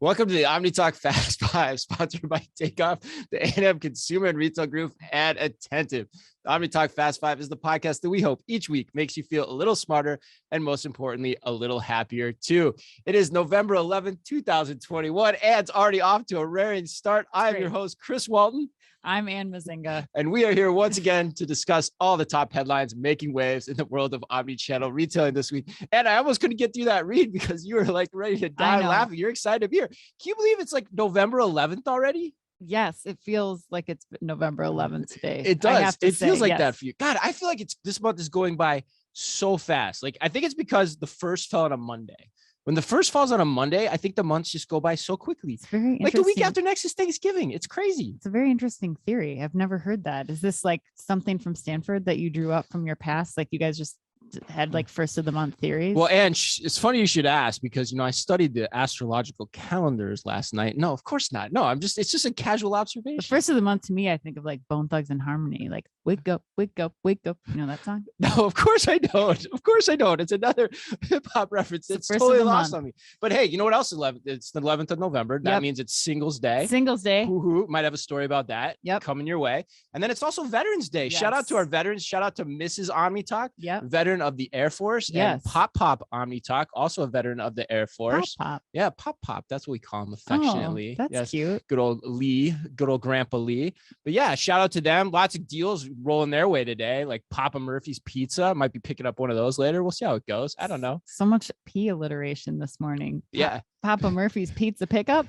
Welcome to the Omni Talk Fast Five, sponsored by Takeoff, the A&M Consumer and Retail Group, and Attentive. The Omni Talk Fast Five is the podcast that we hope each week makes you feel a little smarter and, most importantly, a little happier too. It is November 11th, 2021, and it's already off to a raring start. I'm your host, Chris Walton. I'm Ann Mazinga. And we are here once again to discuss all the top headlines making waves in the world of omnichannel retailing this week. And I almost couldn't get through that read because you were like ready to die laughing. You're excited to be here. Can you believe it's like November 11th already? Yes, it feels like it's November 11th today. It does. It feels like that for you. God, I feel like this month is going by so fast. Like, I think it's because the first fell on a Monday. When the first falls on a Monday, I think the months just go by so quickly. It's very like the week after next is Thanksgiving. It's crazy. It's a very interesting theory. I've never heard that. Is this like something from Stanford that you drew up from your past? Like you guys just had like first of the month theories? Well, and it's funny you should ask because, I studied the astrological calendars last night. No, of course not. No, it's just a casual observation. The first of the month to me, I think of like Bone Thugs and Harmony, like wake up, wake up, wake up. You know that song? No, of course I don't. Of course I don't. It's another hip hop reference. It's totally lost on me. But hey, you know what else? It's the 11th of November. That means it's Singles Day. Singles Day. Who might have a story about that. Yep. Coming your way. And then it's also Veterans Day. Yes. Shout out to our veterans. Shout out to Mrs. Omni Talk. Yep. Veteran of the Air Force. Yes. And Pop Omni Talk, also a veteran of the Air Force. Pop. Yeah, Pop. That's what we call him affectionately. Oh, that's cute. Good old Lee, good old Grandpa Lee. But yeah, shout out to them. Lots of deals rolling their way today, like Papa Murphy's Pizza. Might be picking up one of those later. We'll see how it goes. I don't know. So much P alliteration this morning. Yeah. Papa Murphy's Pizza Pickup.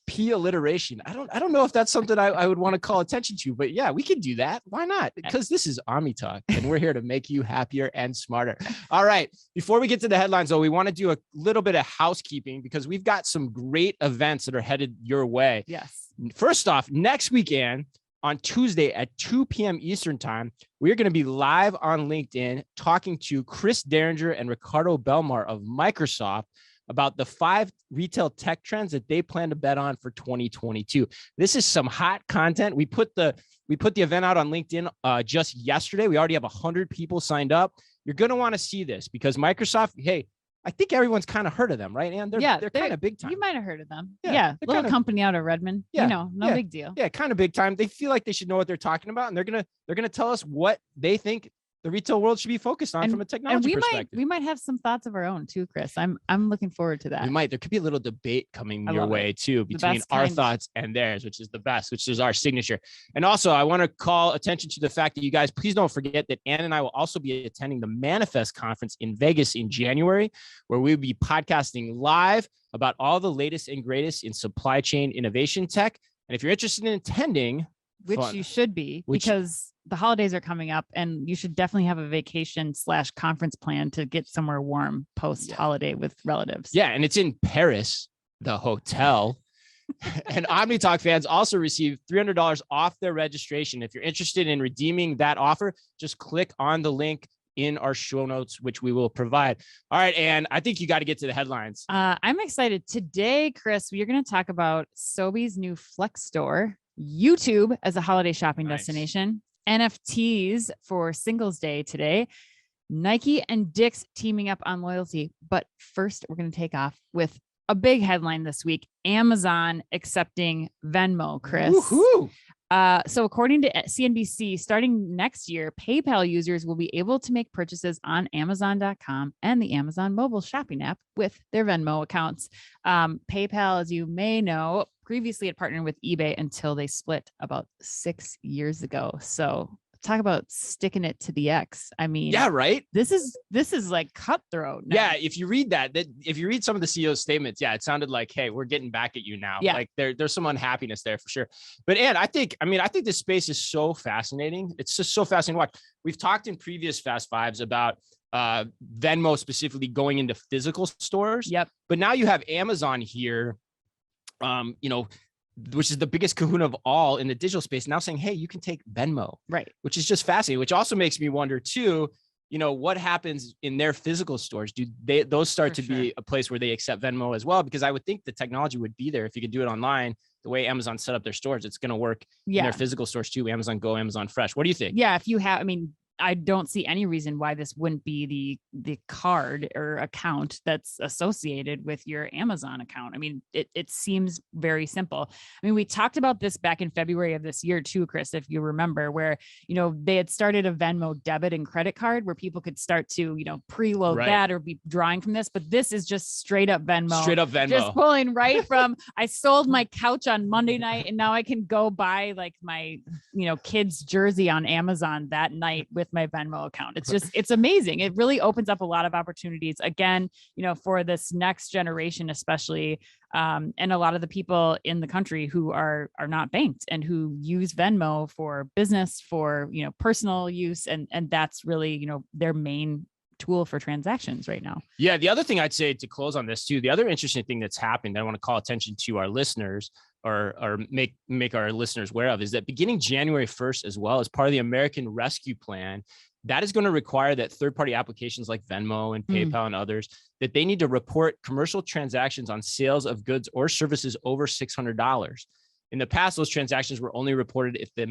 P alliteration. I don't know if that's something I would want to call attention to, but yeah, we can do that. Why not? Because this is Omni Talk and we're here to make you happier and smarter. All right. Before we get to the headlines, though, we want to do a little bit of housekeeping because we've got some great events that are headed your way. Yes. First off, next weekend on Tuesday at 2 p.m. Eastern time, we're going to be live on LinkedIn talking to Chris Derringer and Ricardo Belmar of Microsoft about the 5 retail tech trends that they plan to bet on for 2022. This is some hot content. We put the event out on LinkedIn just yesterday. We already have 100 people signed up. You're going to want to see this because Microsoft, hey, I think everyone's kind of heard of them, right? And they're kind of big time. You might have heard of them. Yeah. Little company out of Redmond. Yeah, no big deal. Yeah, kind of big time. They feel like they should know what they're talking about, and they're gonna tell us what they think the retail world should be focused on from a technology perspective. We might have some thoughts of our own too, Chris. I'm looking forward to that. We might. There could be a little debate coming your way too between our thoughts and theirs, which is the best, which is our signature. And also, I want to call attention to the fact that you guys, please don't forget that Ann and I will also be attending the Manifest Conference in Vegas in January, where we'll be podcasting live about all the latest and greatest in supply chain innovation tech. And if you're interested in attending, which you should be, because the holidays are coming up and you should definitely have a vacation/conference plan to get somewhere warm post holiday with relatives. Yeah. And it's in Paris, the hotel. And Omni Talk fans also receive $300 off their registration. If you're interested in redeeming that offer, just click on the link in our show notes, which we will provide. All right. And I think you got to get to the headlines. I'm excited today, Chris. We're going to talk about Sobeys' new Flex store, YouTube as a holiday shopping destination, NFTs for Singles Day today, Nike and Dick's teaming up on loyalty. But first, we're going to take off with a big headline this week: Amazon accepting Venmo, Chris. Woohoo! So according to CNBC, starting next year, PayPal users will be able to make purchases on Amazon.com and the Amazon mobile shopping app with their Venmo accounts. PayPal, as you may know, previously had partnered with eBay until they split about 6 years ago. So talk about sticking it to the X. I mean, yeah, right. This is like cutthroat now. Yeah. If you read if you read some of the CEO's statements, yeah, it sounded like, hey, we're getting back at you now. Yeah. Like there's some unhappiness there for sure. But Ann, I think this space is so fascinating. It's just so fascinating to watch. We've talked in previous Fast Fives about Venmo specifically going into physical stores. Yep. But now you have Amazon here, which is the biggest kahuna of all in the digital space, now saying, hey, you can take Venmo, right? Which is just fascinating, which also makes me wonder too, what happens in their physical stores? Do those start to be a place where they accept Venmo as well? Because I would think the technology would be there if you could do it online. The way Amazon set up their stores, it's going to work in their physical stores too. Amazon Go, Amazon Fresh. What do you think? Yeah. If you have, I don't see any reason why this wouldn't be the card or account that's associated with your Amazon account. I mean, it seems very simple. I mean, we talked about this back in February of this year too, Chris, if you remember, where, they had started a Venmo debit and credit card where people could start to, preload that or be drawing from this. But this is just straight up Venmo. Just pulling right from, I sold my couch on Monday night and now I can go buy like my, kid's jersey on Amazon that night with my Venmo account. It's amazing. It really opens up a lot of opportunities again, for this next generation, especially, and a lot of the people in the country who are not banked and who use Venmo for business, for, personal use. And that's really, their main tool for transactions right now. Yeah. The other thing I'd say to close on this too, the other interesting thing that's happened that I want to call attention to our listeners or make our listeners aware of is that beginning January 1st, as well as part of the American Rescue Plan, that is going to require that third-party applications like Venmo and PayPal and others, that they need to report commercial transactions on sales of goods or services over $600. In the past, those transactions were only reported if they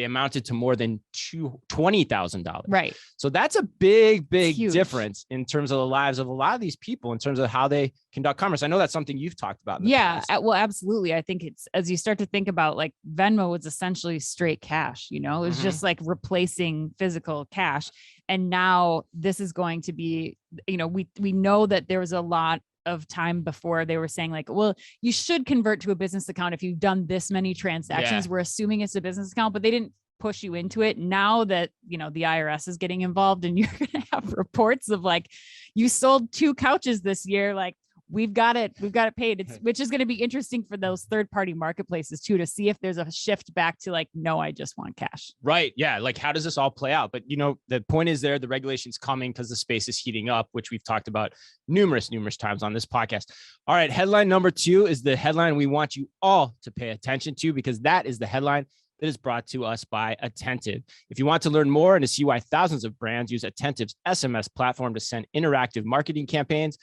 amounted to more than $20,000. Right. So that's a big difference in terms of the lives of a lot of these people in terms of how they conduct commerce. I know that's something you've talked about. Well, absolutely. I think it's, as you start to think about, like, Venmo was essentially straight cash, it was just like replacing physical cash. And now this is going to be, we know that there was a lot of time before they were saying like, well, you should convert to a business account if you've done this many transactions. We're assuming it's a business account, but they didn't push you into it. Now that, the IRS is getting involved and you're going to have reports of like, you sold 2 couches this year, like, we've got it paid. Which is going to be interesting for those third-party marketplaces too, to see if there's a shift back to like, no, I just want cash. Right. Yeah. Like, how does this all play out? But the point is the regulation's coming because the space is heating up, which we've talked about numerous times on this podcast. All right. Headline number 2 is the headline we want you all to pay attention to, because that is the headline that is brought to us by Attentive. If you want to learn more and to see why thousands of brands use Attentive's SMS platform to send interactive marketing campaigns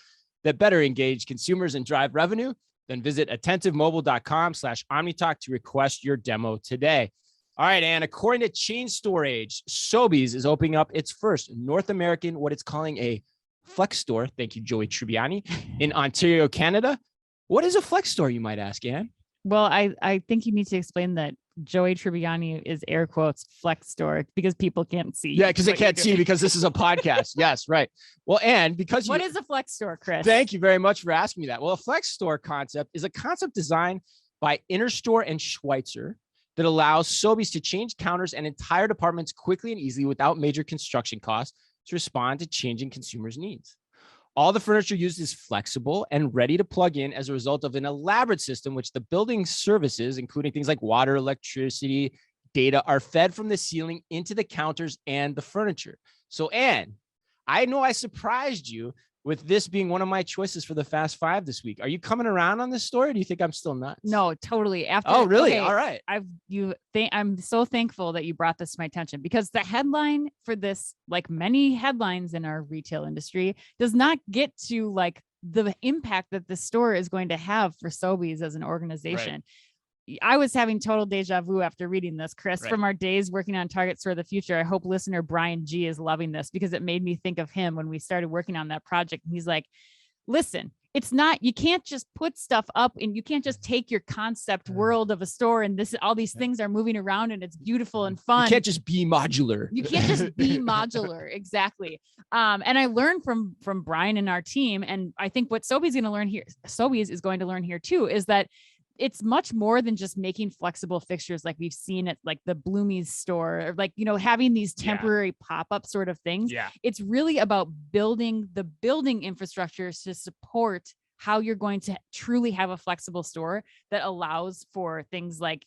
that better engage consumers and drive revenue, then visit attentivemobile.com/omnitalk to request your demo today. All right, and according to Chain Store Age, Sobeys is opening up its first North American, what it's calling a flex store. Thank you, Joey Tribbiani, in Ontario, Canada. What is a flex store, you might ask, Anne? Well, I think you need to explain that Joey Tribbiani is air quotes flex store because people can't see. Yeah, because they can't see because this is a podcast. Yes, right. Well, and because what is a flex store, Chris? Thank you very much for asking me that. Well, a flex store concept is a concept designed by Interstore and Schweitzer that allows Sobeys to change counters and entire departments quickly and easily without major construction costs to respond to changing consumers' needs. All the furniture used is flexible and ready to plug in as a result of an elaborate system, which the building services, including things like water, electricity, data, are fed from the ceiling into the counters and the furniture. So, Anne, I know I surprised you with this being one of my choices for the Fast Five this week. Are you coming around on this story, or do you think I'm still nuts? No, totally. Oh, really? Okay, all right. I'm so thankful that you brought this to my attention, because the headline for this, like many headlines in our retail industry, does not get to like the impact that the store is going to have for Sobeys as an organization. Right. I was having total deja vu after reading this, Chris, from our days working on Target Store of the Future. I hope listener Brian G is loving this, because it made me think of him when we started working on that project. He's like, listen, it's not, you can't just put stuff up and you can't just take your concept world of a store and all these things are moving around and it's beautiful and fun. You can't just be modular. You can't just be modular. Exactly. And I learned from Brian and our team. And I think what Sobeys is going to learn here too, is that it's much more than just making flexible fixtures like we've seen at like the Bloomies store, or like, having these temporary pop-up sort of things. Yeah. It's really about building the building infrastructures to support how you're going to truly have a flexible store that allows for things like,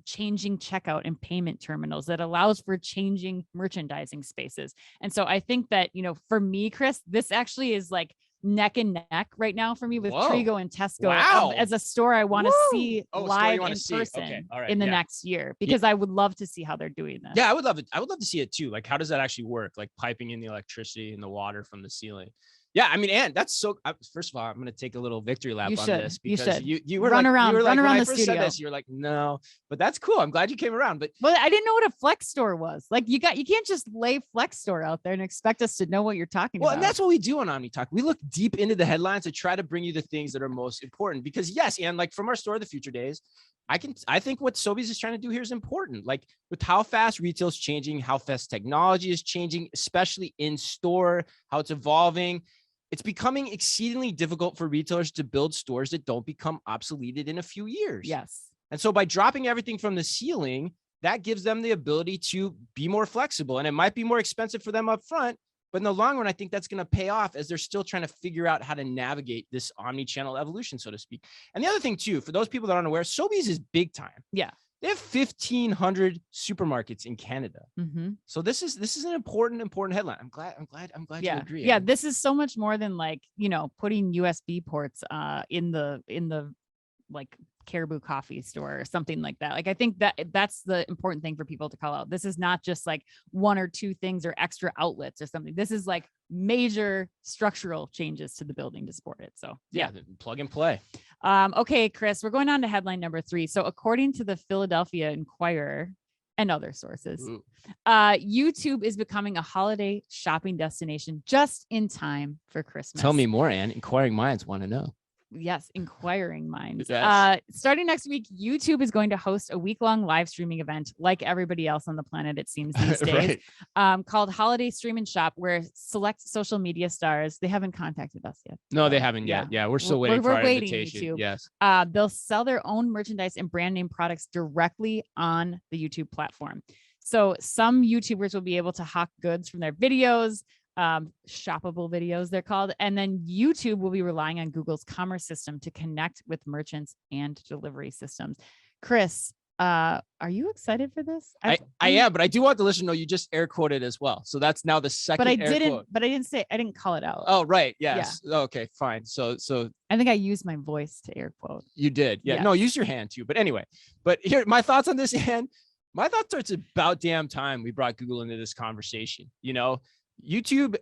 changing checkout and payment terminals, that allows for changing merchandising spaces. And so I think that, for me, Chris, this actually is like neck and neck right now for me with Trigo and Tesco as a store I want to see live in person in the next year, because I would love to see how they're doing this. Yeah, I would love it. I would love to see it too. Like, how does that actually work? Like piping in the electricity and the water from the ceiling. Yeah, I mean, and that's so. First of all, I'm going to take a little victory lap on this because you were run like, around, you were like, run around when I the first studio. said this, you're like, no, but that's cool. I'm glad you came around. But well, I didn't know what a flex store was. Like you can't just lay flex store out there and expect us to know what you're talking about. And that's what we do on Omni Talk. We look deep into the headlines to try to bring you the things that are most important. Because yes, and like from our Store of the Future days, I think what Sobeys is trying to do here is important. Like with how fast retail is changing, how fast technology is changing, especially in store, how it's evolving. It's becoming exceedingly difficult for retailers to build stores that don't become obsoleted in a few years. Yes. And so by dropping everything from the ceiling, that gives them the ability to be more flexible. And it might be more expensive for them up front, but in the long run, I think that's going to pay off as they're still trying to figure out how to navigate this omni-channel evolution, so to speak. And the other thing too, for those people that aren't aware, Sobeys is big time. Yeah. They have 1,500 supermarkets in Canada. Mm-hmm. So this is an important headline. I'm glad you agree. Yeah. This is so much more than like, putting USB ports in the like Caribou coffee store or something like that. Like, I think that's the important thing for people to call out. This is not just like one or two things or extra outlets or something. This is like major structural changes to the building to support it. So yeah, plug and play. Okay, Chris, we're going on to headline number 3. So according to the Philadelphia Inquirer and other sources, YouTube is becoming a holiday shopping destination just in time for Christmas. Tell me more, Ann. Inquiring minds want to know. Yes, inquiring minds. Yes. Starting next week, YouTube is going to host a week-long live streaming event, like everybody else on the planet, it seems these days, called Holiday Stream and Shop, where select social media stars, they haven't contacted us yet. No, they haven't yet. Yeah, we're still waiting for our invitation. YouTube. Yes. They'll sell their own merchandise and brand name products directly on the YouTube platform. So some YouTubers will be able to hawk goods from their videos, shoppable videos they're called, and then YouTube will be relying on Google's commerce system to connect with merchants and delivery systems. Chris, are you excited for this? I am, but I do want the listener to know you just air quoted as well. So that's now the second. But I didn't call it out. Oh, right. Yes. Yeah. Okay, fine. So I think I used my voice to air quote. You did. Yeah. Yes. No, use your hand too. But anyway, here, my thoughts on this, and my thoughts are it's about damn time we brought Google into this conversation. YouTube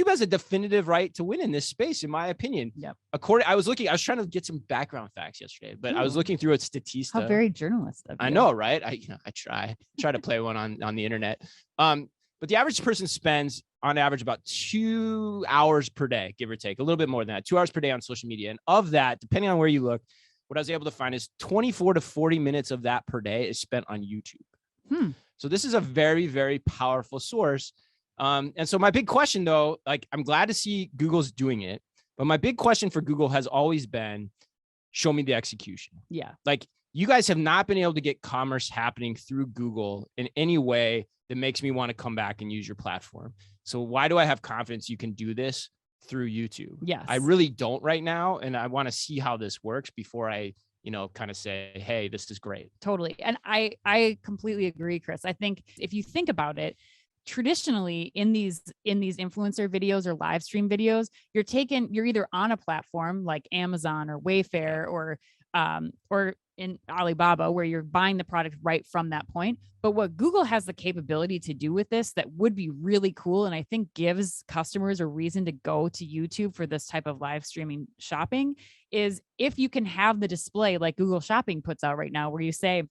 has a definitive right to win in this space, in my opinion. Yep. I was trying to get some background facts yesterday, but I was looking through a Statista. How very journalist of you. I know, right? I try to play one on the internet. But the average person spends on average about 2 hours per day, give or take, a little bit more than that, 2 hours per day on social media. And of that, depending on where you look, what I was able to find is 24 to 40 minutes of that per day is spent on YouTube. So this is a very, very powerful source. And so my big question though, like, I'm glad to see Google's doing it, but my big question for Google has always been, show me the execution. Yeah. Like, you guys have not been able to get commerce happening through Google in any way that makes me want to come back and use your platform. So why do I have confidence you can do this through YouTube? Yes. I really don't right now. And I want to see how this works before I, kind of say, hey, this is great. Totally. And I completely agree, Chris. I think if you think about it, traditionally in these influencer videos or live stream videos, you're either on a platform like Amazon or Wayfair or in Alibaba, where you're buying the product right from that point. But what Google has the capability to do with this that would be really cool, and I think gives customers a reason to go to YouTube for this type of live streaming shopping, is if you can have the display like Google Shopping puts out right now, where you say,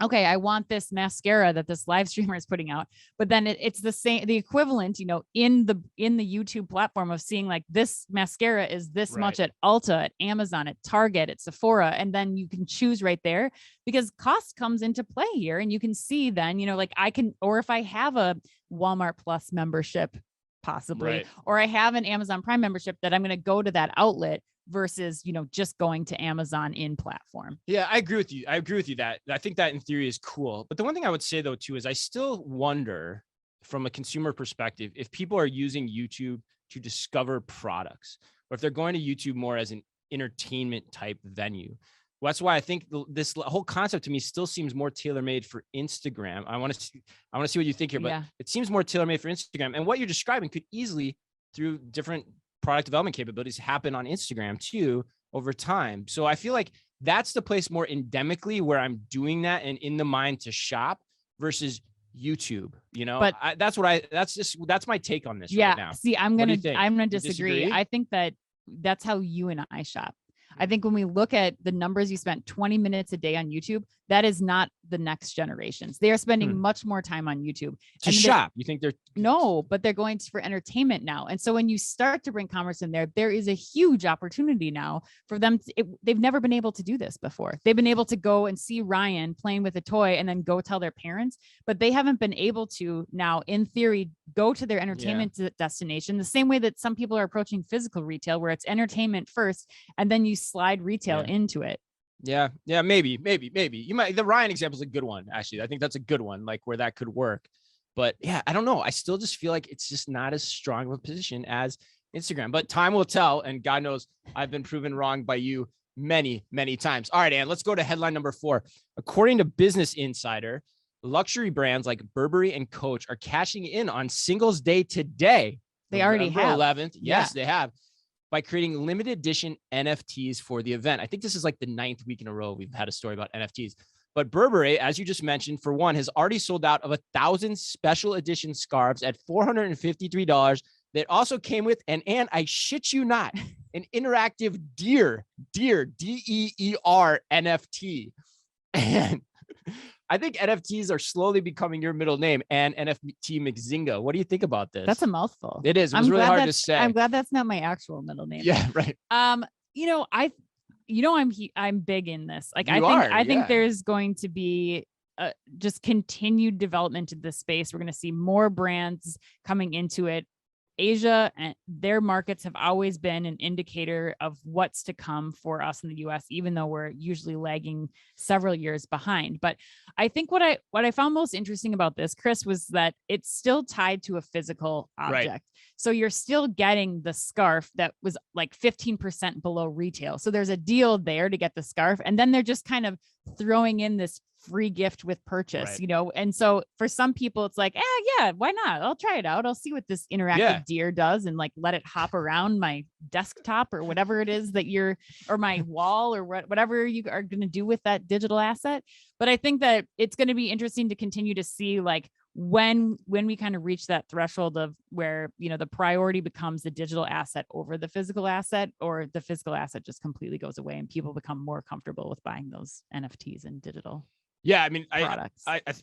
okay, I want this mascara that this live streamer is putting out, but then it's the equivalent, in the YouTube platform of seeing like this mascara is this much at Ulta, at Amazon, at Target, at Sephora. And then you can choose right there, because cost comes into play here. And you can see then, like or if I have a Walmart Plus membership, possibly, or I have an Amazon Prime membership, that I'm going to go to that outlet versus, just going to Amazon in platform. Yeah, I agree with you. That I think that in theory is cool. But the one thing I would say though, too, is I still wonder from a consumer perspective, if people are using YouTube to discover products, or if they're going to YouTube more as an entertainment type venue. Well, that's why I think this whole concept to me still seems more tailor-made for Instagram. I want to see what you think here, but it seems more tailor-made for Instagram. And what you're describing could easily, through different product development capabilities, happen on Instagram too over time. So I feel like that's the place more endemically where I'm doing that and in the mind to shop, versus YouTube, you know, But that's my take on this yeah, right now. see, I'm What do gonna you think? I'm gonna You disagree. I think that's how you and I shop. I think when we look at the numbers, you spent 20 minutes a day on YouTube. That is not the next generations. They are spending much more time on YouTube to shop. You think they're no, but they're going for entertainment now. And so when you start to bring commerce in there, there is a huge opportunity now for them. They've never been able to do this before. They've been able to go and see Ryan playing with a toy and then go tell their parents, but they haven't been able to now, in theory, go to their entertainment destination the same way that some people are approaching physical retail, where it's entertainment first and then you slide retail into it. Yeah, maybe. You might. The Ryan example is a good one, actually. I think that's a good one, like where that could work. But yeah, I don't know. I still just feel like it's just not as strong of a position as Instagram. But time will tell, and God knows I've been proven wrong by you many, many times. All right, Ann, let's go to headline number 4. According to Business Insider, luxury brands like Burberry and Coach are cashing in on Singles Day today. They already have. 11th. Yes, they have. By creating limited edition NFTs for the event. I think this is like the 9th week in a row we've had a story about NFTs. But Burberry, as you just mentioned, for one, has already sold out of 1,000 special edition scarves at $453 that also came with, and I shit you not, an interactive deer, DEER NFT. And I think NFTs are slowly becoming your middle name, and NFT McZinga. What do you think about this? That's a mouthful. It is. It was really hard to say. I'm glad that's not my actual middle name. Yeah, right. I'm big in this. Like, I think there's going to be just continued development in this space. We're going to see more brands coming into it. Asia and their markets have always been an indicator of what's to come for us in the US, even though we're usually lagging several years behind. But I think what I found most interesting about this, Chris, was that it's still tied to a physical object. Right. So you're still getting the scarf that was like 15% below retail. So there's a deal there to get the scarf. And then they're just kind of throwing in this free gift with purchase, you know? And so for some people, it's like, yeah, why not? I'll try it out. I'll see what this interactive deer does and like let it hop around my desktop or whatever it is that or my wall or whatever you are going to do with that digital asset. But I think that it's going to be interesting to continue to see like when we kind of reach that threshold of where, you know, the priority becomes the digital asset over the physical asset, or the physical asset just completely goes away and people become more comfortable with buying those NFTs and digital. Yeah, I mean, I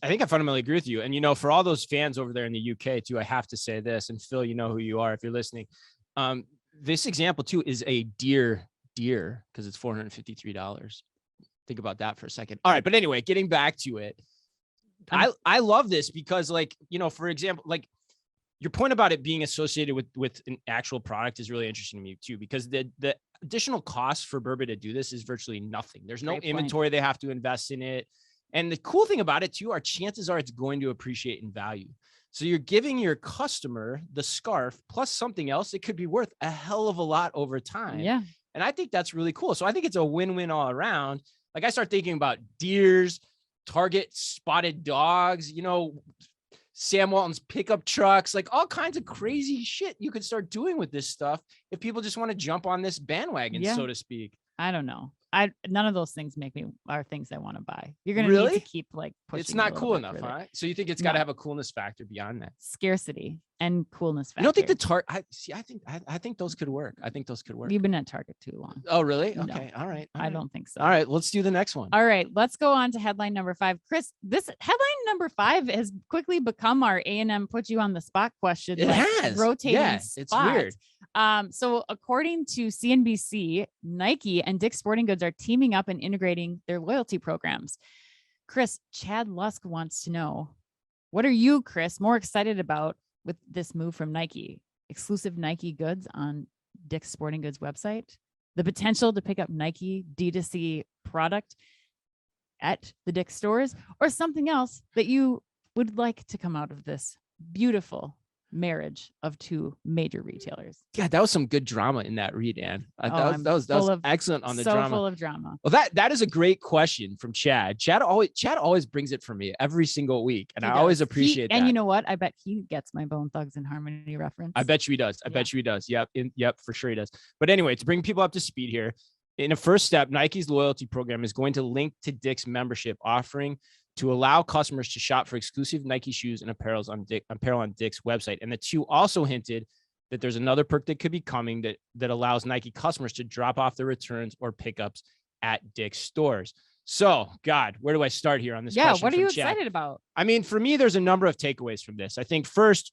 think I fundamentally agree with you. And, you know, for all those fans over there in the UK too, I have to say this, and Phil, you know who you are if you're listening. This example too is a deer because it's $453. Think about that for a second. All right. But anyway, getting back to it, I love this because, like, you know, for example, like your point about it being associated with an actual product is really interesting to me too, because the additional cost for Burberry to do this is virtually nothing. There's no inventory they have to invest in it. And the cool thing about it too, are chances are it's going to appreciate in value. So you're giving your customer the scarf plus something else that could be worth a hell of a lot over time. Yeah. And I think that's really cool. So I think it's a win-win all around. Like, I start thinking about deers, Target spotted dogs, you know, Sam Walton's pickup trucks, like all kinds of crazy shit you could start doing with this stuff if people just want to jump on this bandwagon, so to speak. I don't know. None of those things are things I want to buy. You're going to need to keep like pushing. It's not cool enough, huh? So you think it's got to have a coolness factor beyond that? Scarcity and coolness factor. You don't think the Target? I think those could work. I think those could work. You've been at Target too long. Oh, really? Okay. No, all right. I don't think so. All right. Let's do the next one. All right. Let's go on to headline number 5. Chris, this headline number 5 has quickly become our A&M put you on the spot question. It has. Rotating spot. It's weird. So according to CNBC, Nike and Dick's Sporting Goods are teaming up and integrating their loyalty programs. Chris, Chad Lusk wants to know, what are you, Chris, more excited about with this move from Nike? Exclusive Nike goods on Dick's Sporting Goods website, the potential to pick up Nike D2C product at the Dick's stores, or something else that you would like to come out of this beautiful marriage of 2 major retailers? Yeah, that was some good drama in that read, Ann. That was excellent on the drama. Full of drama. Well, that is a great question from Chad. Chad always brings it for me every single week, and I always appreciate that. And you know what? I bet he gets my Bone Thugs and Harmony reference. I bet you he does. I bet you he does. Yep, for sure he does. But anyway, to bring people up to speed here, in a first step, Nike's loyalty program is going to link to Dick's membership, offering to allow customers to shop for exclusive Nike shoes and apparel on Dick's website. And the two also hinted that there's another perk that could be coming that allows Nike customers to drop off their returns or pickups at Dick's stores. So, God, where do I start here on this? Yeah, question what are from you Chad? excited about? I mean, for me, there's a number of takeaways from this. I think first,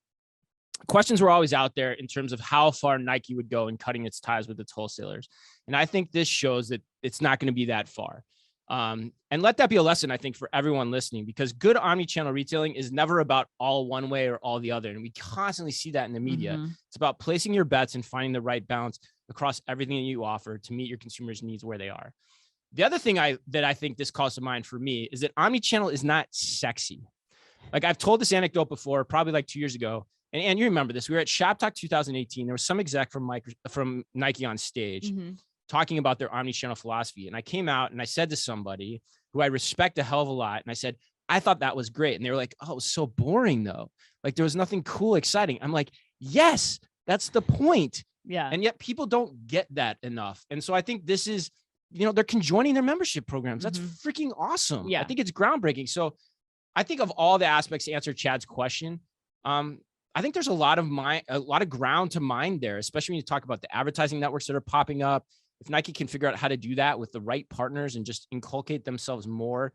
questions were always out there in terms of how far Nike would go in cutting its ties with its wholesalers. And I think this shows that it's not going to be that far. And let that be a lesson, I think, for everyone listening, because good omnichannel retailing is never about all one way or all the other. And we constantly see that in the media. It's about placing your bets and finding the right balance across everything that you offer to meet your consumers' needs where they are. The other thing that I think this calls to mind for me is that omnichannel is not sexy. Like I've told this anecdote before, probably like 2 years ago. And you remember this, we were at Shop Talk 2018. There was some exec from Nike on stage talking about their omnichannel philosophy. And I came out and I said to somebody who I respect a hell of a lot, and I said, I thought that was great. And they were like, oh, it was so boring though. Like there was nothing cool, exciting. I'm like, yes, that's the point. Yeah. And yet people don't get that enough. And so I think this is, they're conjoining their membership programs. That's freaking awesome. Yeah. I think it's groundbreaking. So I think of all the aspects to answer Chad's question, I think there's a lot of ground to mine there, especially when you talk about the advertising networks that are popping up. If Nike can figure out how to do that with the right partners and just inculcate themselves more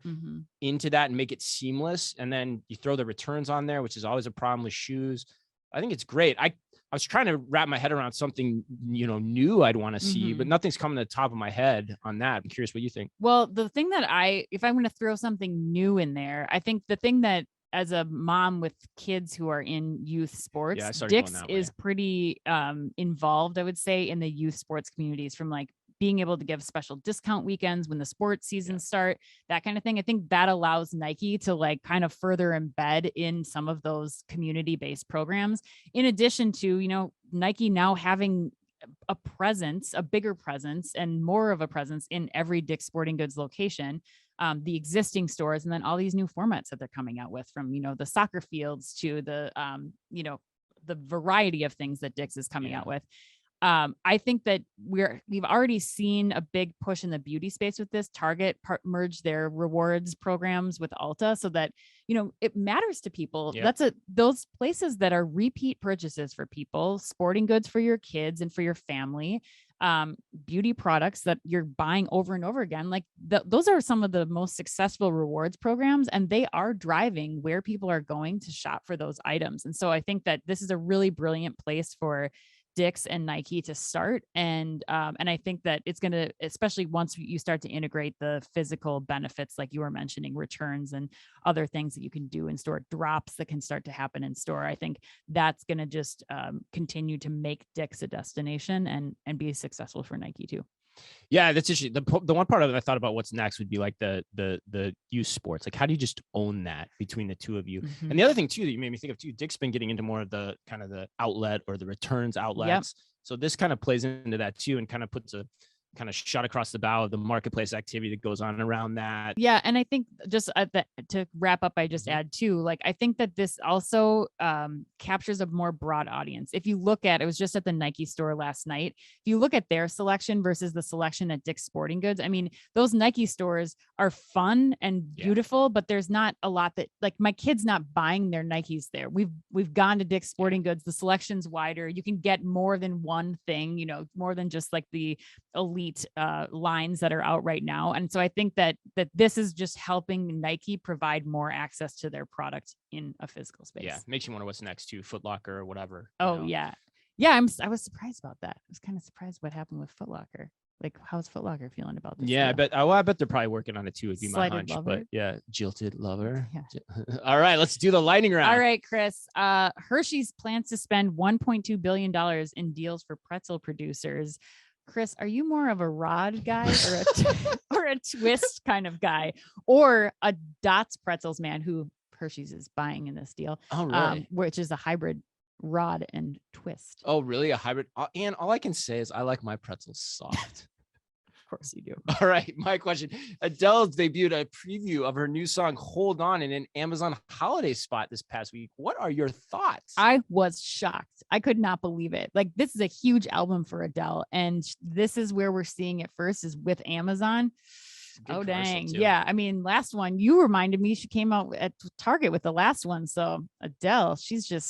into that and make it seamless, and then you throw the returns on there, which is always a problem with shoes, I think it's great. I was trying to wrap my head around something, new I'd want to see, but nothing's coming to the top of my head on that. I'm curious what you think. Well, the thing that if I'm going to throw something new in there, I think the thing that, as a mom with kids who are in youth sports, Dick's is pretty involved, I would say, in the youth sports communities, from like being able to give special discount weekends when the sports seasons start, that kind of thing. I think that allows Nike to like kind of further embed in some of those community-based programs, in addition to, Nike now having a bigger presence and more of a presence in every Dick's Sporting Goods location. The existing stores, and then all these new formats that they're coming out with, from, the soccer fields to the, the variety of things that Dick's is coming out with. I think that we've already seen a big push in the beauty space with this. Target merged their rewards programs with Ulta, so that, it matters to people. Yeah. Those places that are repeat purchases for people, sporting goods for your kids and for your family, beauty products that you're buying over and over again. Like those are some of the most successful rewards programs, and they are driving where people are going to shop for those items. And so I think that this is a really brilliant place for Dick's and Nike to start. And I think that it's going to, especially once you start to integrate the physical benefits, like you were mentioning, returns and other things that you can do in store, drops that can start to happen in store. I think that's going to just continue to make Dick's a destination and be successful for Nike too. Yeah, that's interesting. The one part of it I thought about what's next would be like the youth sports. Like, how do you just own that between the two of you? And the other thing too that you made me think of too, Dick's been getting into more of the kind of the outlet or the returns outlets. Yep. So this kind of plays into that too, and kind of puts a kind of shot across the bow of the marketplace activity that goes on around that. Yeah. And I think just to wrap up, I just add too, like, I think that this also captures a more broad audience. If you look at, it was just at the Nike store last night. If you look at their selection versus the selection at Dick's Sporting Goods, I mean, those Nike stores are fun and beautiful, but there's not a lot that, like, my kid's not buying their Nikes there. We've gone to Dick's Sporting Goods. The selection's wider. You can get more than one thing, more than just like the elite lines that are out right now. And so I think that this is just helping Nike provide more access to their product in a physical space. Yeah, makes you wonder what's next to Foot Locker or whatever. Yeah. I was surprised about that. I was kind of surprised what happened with Foot Locker. Like, how's Foot Locker feeling about this? Yeah, I bet they're probably working on it too. Would be my hunch, lover. But yeah, jilted lover. Yeah. All right, let's do the lightning round. All right, Chris. Hershey's plans to spend $1.2 billion in deals for pretzel producers. Chris, are you more of a rod guy or a twist kind of guy, or a Dots pretzels man who Hershey's is buying in this deal? Oh, really? Which is a hybrid rod and twist. Oh, really? A hybrid? And all I can say is I like my pretzels soft. Of course you do. All right, my question. Adele debuted a preview of her new song Hold On in an Amazon holiday spot this past week. What are your thoughts? I was shocked. I could not believe it. Like, this is a huge album for Adele, and this is where we're seeing it first, is with Amazon. a good Oh, commercial, dang. too. Yeah. I mean, last one, you reminded me she came out at Target with the last one. So Adele, she's a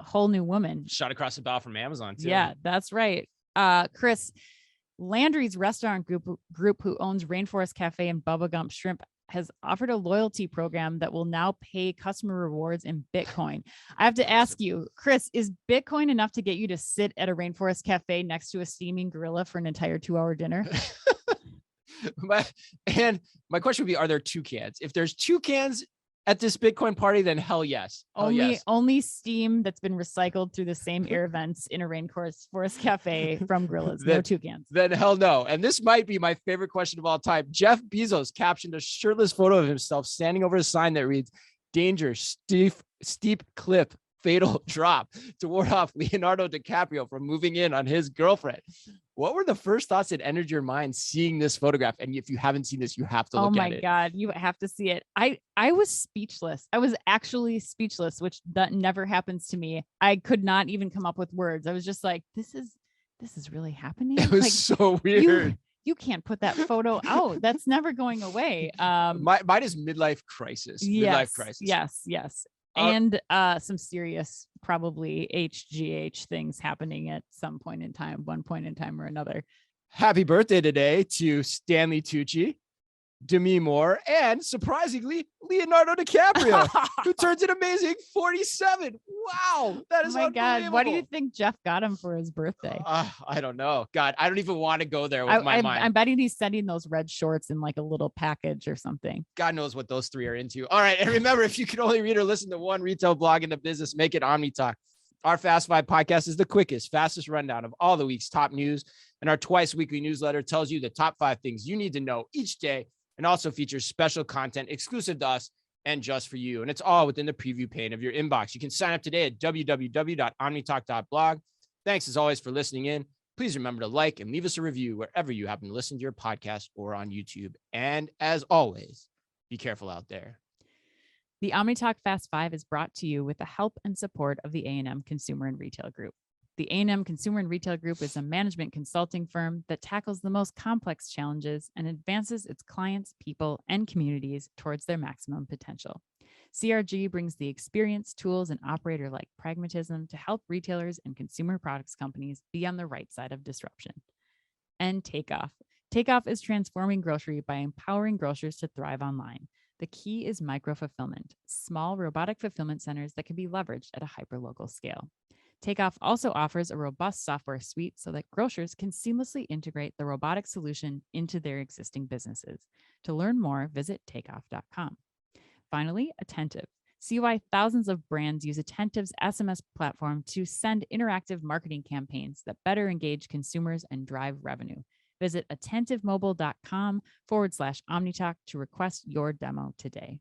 whole new woman. Shot across the bow from Amazon, too. Yeah, that's right. Chris, Landry's restaurant group who owns Rainforest Cafe and Bubba Gump Shrimp has offered a loyalty program that will now pay customer rewards in Bitcoin. I have to ask you, Chris, is Bitcoin enough to get you to sit at a Rainforest Cafe next to a steaming gorilla for an entire 2-hour dinner? my question would be, are there 2 cans? If there's 2 cans at this Bitcoin party, then hell yes. Only steam that's been recycled through the same air vents in a Rainforest Cafe from gorillas. No 2 cans. Then hell no. And this might be my favorite question of all time. Jeff Bezos captioned a shirtless photo of himself standing over a sign that reads, "Danger, steep cliff, fatal drop," to ward off Leonardo DiCaprio from moving in on his girlfriend. What were the first thoughts that entered your mind seeing this photograph? And if you haven't seen this, you have to look at it. Oh my God, you have to see it. I was speechless. I was actually speechless, which that never happens to me. I could not even come up with words. I was just like, this is really happening. It was so weird. You can't put that photo out. That's never going away. Mine is midlife crisis. Midlife crisis. Yes. And some serious, probably HGH things happening at one point in time or another. Happy birthday today to Stanley Tucci, Demi Moore, and surprisingly, Leonardo DiCaprio, who turns an amazing 47. Wow, that is unbelievable. God, what do you think Jeff got him for his birthday? I don't know. God, I don't even want to go there with my mind. I'm betting he's sending those red shorts in like a little package or something. God knows what those 3 are into. All right, and remember, if you can only read or listen to one retail blog in the business, make it Omni Talk. Our Fast 5 podcast is the quickest, fastest rundown of all the week's top news, and our twice weekly newsletter tells you the top 5 things you need to know each day, and also features special content exclusive to us and just for you. And it's all within the preview pane of your inbox. You can sign up today at www.omnitalk.blog. Thanks as always for listening in. Please remember to like and leave us a review wherever you happen to listen to your podcast or on YouTube. And as always, be careful out there. The OmniTalk Fast 5 is brought to you with the help and support of the A&M Consumer and Retail Group. The A&M Consumer and Retail Group is a management consulting firm that tackles the most complex challenges and advances its clients, people, and communities towards their maximum potential. CRG brings the experience, tools, and operator-like pragmatism to help retailers and consumer products companies be on the right side of disruption. And Takeoff. Takeoff is transforming grocery by empowering grocers to thrive online. The key is micro-fulfillment, small robotic fulfillment centers that can be leveraged at a hyperlocal scale. Takeoff also offers a robust software suite so that grocers can seamlessly integrate the robotic solution into their existing businesses. To learn more, visit takeoff.com. Finally, Attentive. See why thousands of brands use Attentive's SMS platform to send interactive marketing campaigns that better engage consumers and drive revenue. Visit attentivemobile.com/OmniTalk to request your demo today.